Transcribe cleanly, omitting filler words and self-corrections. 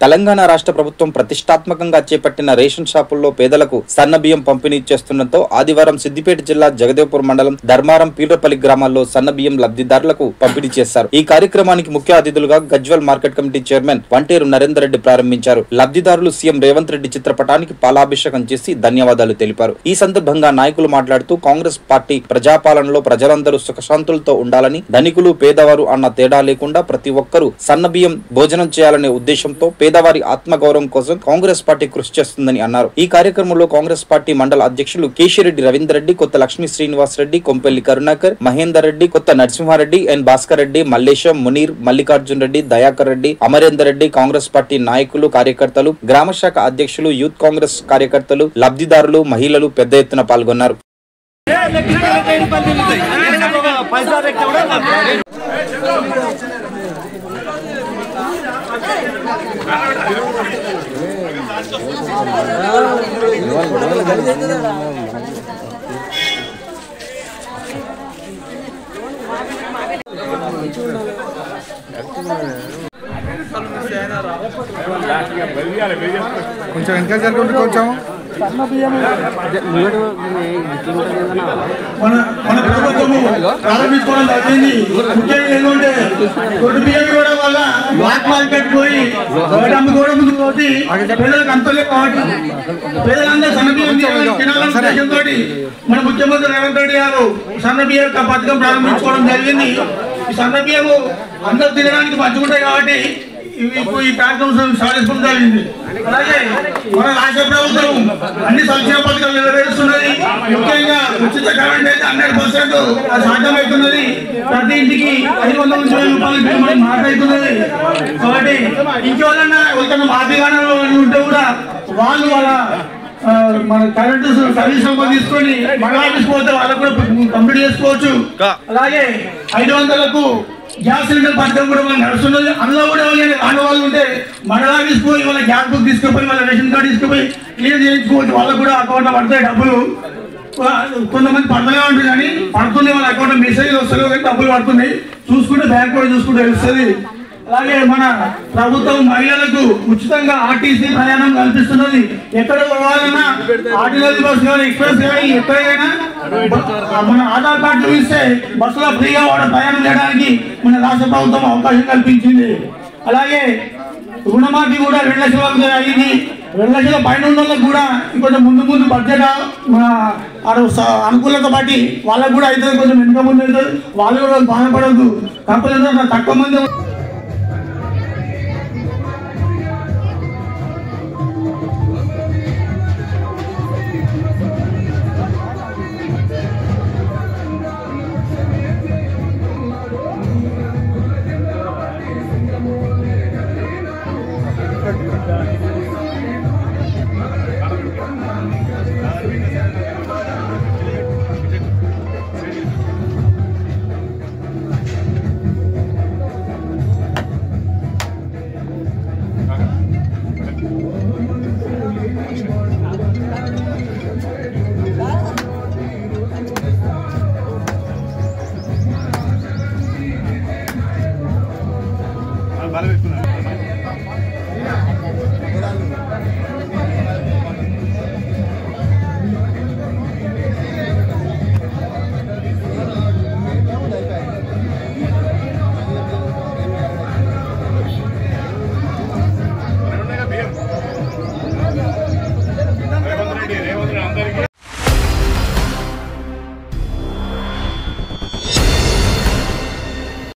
తెలంగాణ రాష్ట్ర ప్రభుత్వం ప్రతిష్టాత్మకంగా చేపట్టిన రేషన్ షాపుల్లో పేదలకు సన్నబియ్యం పంపిణీ చేస్తుండటంతో ఆదివారం సిద్దిపేట జిల్లా జగదేవ్పూర్ మండలం ధర్మారం పీర్లపల్లి గ్రామాల్లో సన్నబియ్యం లబ్ధిదారులకు పంపిణీ చేశారు. ఈ కార్యక్రమానికి ముఖ్య అతిథులుగా Gajwel market committee chairman Vanteru Narender Reddy ప్రారంభించారు. లబ్ధిదారులు సీఎం రేవంత్ రెడ్డి చిత్రపటానికి పాలాభిషేకం చేసి ధన్యవాదాలు తెలిపారు. ఈ సందర్భంగా నాయకులు మాట్లాడుతూ కాంగ్రెస్ పార్టీ ప్రజాపాలనలో ప్రజలందరూ సుఖశాంతులతో ఉండాలని, ధనికులు పేదవారు అన్న తేడా లేకుండా ప్రతి ఒక్కరూ సన్నబియ్యం భోజనం చేయాలనే ఉద్దేశంతో పేదవారి ఆత్మగౌరవం కోసం కాంగ్రెస్ పార్టీ కృషి చేస్తుందని అన్నారు. ఈ కార్యక్రమంలో కాంగ్రెస్ పార్టీ మండల అధ్యక్షులు కేశిరెడ్డి రవీందర్ రెడ్డి, కొత్త లక్ష్మీ శ్రీనివాస్ రెడ్డి, కొంపెల్లి కరుణాకర్, మహేందర్ రెడ్డి, కొత్త నరసింహారెడ్డి, ఎన్ భాస్కర్ రెడ్డి, మల్లేశం, మునీర్, మల్లికార్జున్ రెడ్డి, దయాకర్ రెడ్డి, అమరేందర్ రెడ్డి, కాంగ్రెస్ పార్టీ నాయకులు, కార్యకర్తలు, గ్రామ శాఖ అధ్యక్షులు, యూత్ కాంగ్రెస్ కార్యకర్తలు, లబ్ధిదారులు, మహిళలు పెద్ద ఎత్తున పాల్గొన్నారు. కొంచెం వెనక జరుగుతుంది. కొంచెం మన ప్రభుత్వము ప్రారంభించుకోవడం జరిగింది. ముఖ్యంగా ఏంటంటే కొట్టు బియ్యం కూడా వల్ల బ్లాక్ మార్కెట్ పోయి అమ్ముకోవడం ముందు పోతే పేదలకు అంతలేదు కాబట్టి పేదలందరూ సన్న బియ్యం తినాలనే ఉద్దేశంతో మన ముఖ్యమంత్రి రేవంత్ రెడ్డి గారు సన్న బియ్యం పథకం ప్రారంభించుకోవడం జరిగింది. ఈ సన్న బియ్యము అందరూ తినడానికి మంచిగుంటాయి కాబట్టి ఇప్పుడు ఈ కార్యక్రమం సాధించడం జరిగింది. అలాగే మన రాష్ట్ర ప్రభుత్వం అన్ని సంక్షేమ పథకాలు నెరవేరుస్తున్నది. ముఖ్యంగా ఉచిత కరెంట్ అయితే 100% సాధ్యమవుతున్నది. ప్రతి ఇంటికి 500 నుంచి 1000 రూపాయలు మాట్లాడుతున్నది. కాబట్టి ఇంకెవరన్నా ఎవరికన్నా మాఫీగానే ఉంటే కూడా వాళ్ళు వాళ్ళ మన కరెంటు సర్వీస్ తీసుకొని మన ఆఫీస్ పోతే వాళ్ళకు కూడా కంప్లీట్ చేసుకోవచ్చు. అలాగే 500లకు గ్యాస్ సిలిండర్ పథకం కూడా మనం నడుస్తున్నది. అందులో కూడా ఆడవాళ్ళు ఉంటే మండలానికి పోయి వాళ్ళ గ్యాస్ బుక్ తీసుకుపోయి వాళ్ళ రేషన్ కార్డు తీసుకుపోయి క్లియర్ చేయించుకోవచ్చు. వాళ్ళకు కూడా అకౌంట్లో పడతాయి డబ్బులు. కొంతమంది పడతనే ఉంటుంది కానీ పడుతుంది, వాళ్ళ అకౌంట్లో మెసేజ్ వస్తుంది కానీ డబ్బులు పడుతుంది. చూసుకుంటే బ్యాంక్ కూడా చూసుకుంటే తెలుస్తుంది. అలాగే మన ప్రభుత్వం మహిళలకు ఉచితంగా ఆర్టీసీ ప్రయాణం కల్పిస్తున్నది. ఎక్కడ పోవాలన్నా ఆర్టీసీ బస్ కానీ ఎక్స్ప్రెస్ కానీ ఎక్కడైనా మన ఆధార్ కార్డు చూపిస్తే బస్సులో ఫ్రీగా ప్రయాణం చేయడానికి మన రాష్ట్ర ప్రభుత్వం అవకాశం కల్పించింది. అలాగే రుణమాఫీ కూడా 2 లక్షల వరకు అయింది. 2 లక్షల పైన ఉన్న వాళ్ళకు కూడా ఇంకొంచెం ముందు బడ్జెట్ మన అనుకూలత బట్టి వాళ్ళకు కూడా అవుతుంది, కొంచెం వెనుక ముందు అవుతుంది. వాళ్ళు కూడా బాధపడద్దు. కాకపోతే తక్కువ మంది